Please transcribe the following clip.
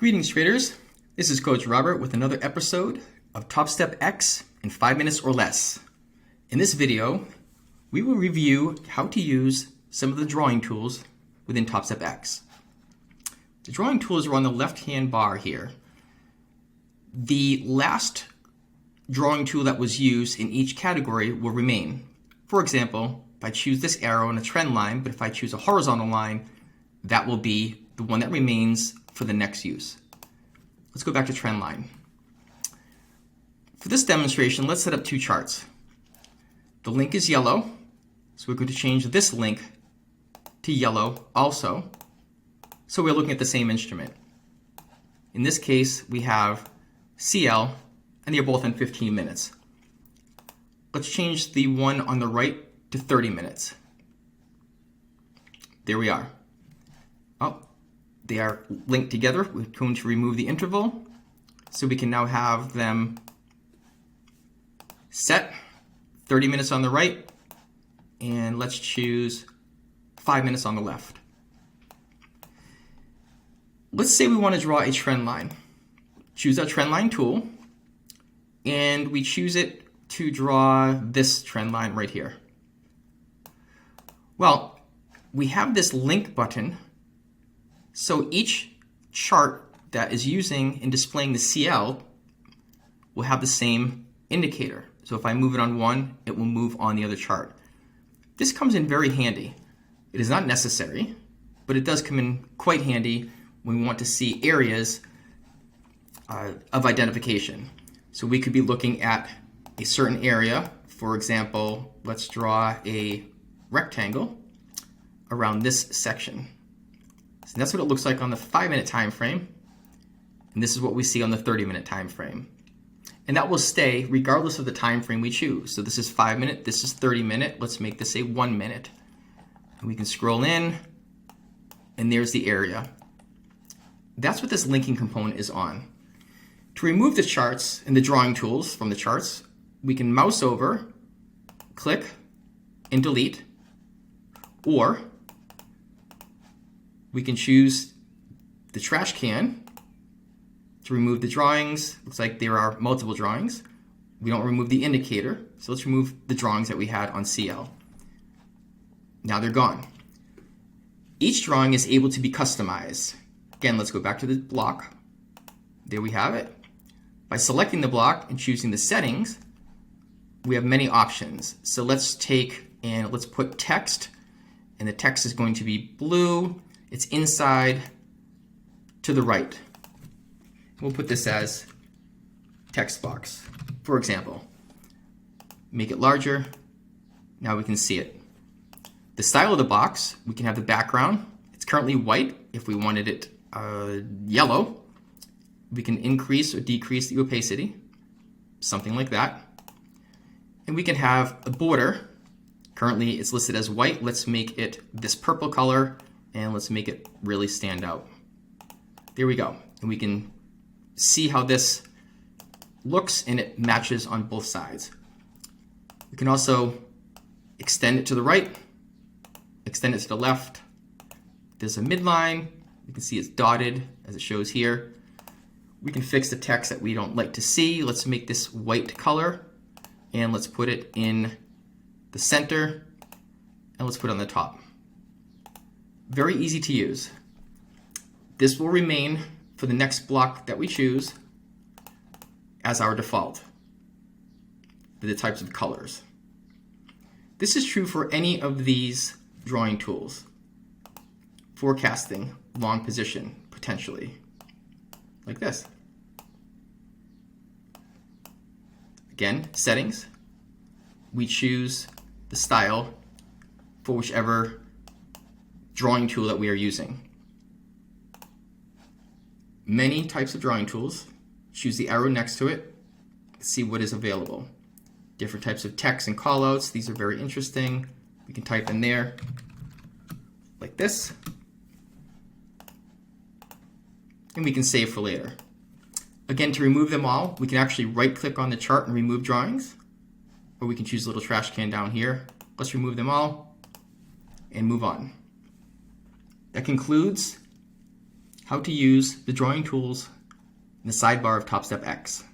Greetings traders, this is Coach Robert with another episode of TopstepX in 5 minutes or less. In this video, we will review how to use some of the drawing tools within TopstepX. The drawing tools are on the left-hand bar here. The last drawing tool that was used in each category will remain. For example, if I choose this arrow in a trend line, but if I choose a horizontal line, that will be the one that remains for the next use. Let's go back to trend line. For this demonstration, let's set up two charts. The link is yellow, so we're going to change this link to yellow also. So we're looking at the same instrument. In this case, we have CL, and they're both in 15 minutes. Let's change the one on the right to 30 minutes. There we are. Oh, they are linked together. We're going to remove the interval, so we can now have them set 30 minutes on the right, and let's choose 5 minutes on the left. Let's say we want to draw a trend line. Choose our trend line tool, and we choose it to draw this trend line right here. Well, we have this link button, so each chart that is using and displaying the CL will have the same indicator. So if I move it on one, it will move on the other chart. This comes in very handy. It is not necessary, but it does come in quite handy when we want to see areas of identification. So we could be looking at a certain area. For example, let's draw a rectangle around this section. So that's what it looks like on the 5-minute time frame, and this is what we see on the 30-minute time frame. And that will stay regardless of the time frame we choose. So this is 5-minute, this is 30-minute. Let's make this a 1 minute. And we can scroll in, and there's the area. That's what this linking component is on. To remove the charts and the drawing tools from the charts, we can mouse over, click, and delete, or we can choose the trash can to remove the drawings. Looks like there are multiple drawings. We don't remove the indicator, so let's remove the drawings that we had on CL. Now they're gone. Each drawing is able to be customized. Again, let's go back to the block. There we have it. By selecting the block and choosing the settings, we have many options. So let's take and let's put text, and the text is going to be blue. It's inside to the right. We'll put this as text box, for example. Make it larger. Now we can see it. The style of the box, we can have the background. It's currently white. If we wanted it yellow, we can increase or decrease the opacity, something like that. And we can have a border. Currently it's listed as white. Let's make it this purple color, and let's make it really stand out. There we go. And we can see how this looks, and it matches on both sides. We can also extend it to the right, extend it to the left. There's a midline. You can see it's dotted as it shows here. We can fix the text that we don't like to see. Let's make this white color, and let's put it in the center, and let's put it on the top. Very easy to use. This will remain for the next block that we choose as our default for the types of colors. This is true for any of these drawing tools. Forecasting, long position, potentially, like this. Again, settings. We choose the style for whichever drawing tool that we are using. Many types of drawing tools. Choose the arrow next to it, see what is available. Different types of text and callouts. These are very interesting. We can type in there like this, and we can save for later. Again, to remove them all, we can actually right-click on the chart and remove drawings, or we can choose a little trash can down here. Let's remove them all and move on. That concludes how to use the drawing tools in the sidebar of TopstepX.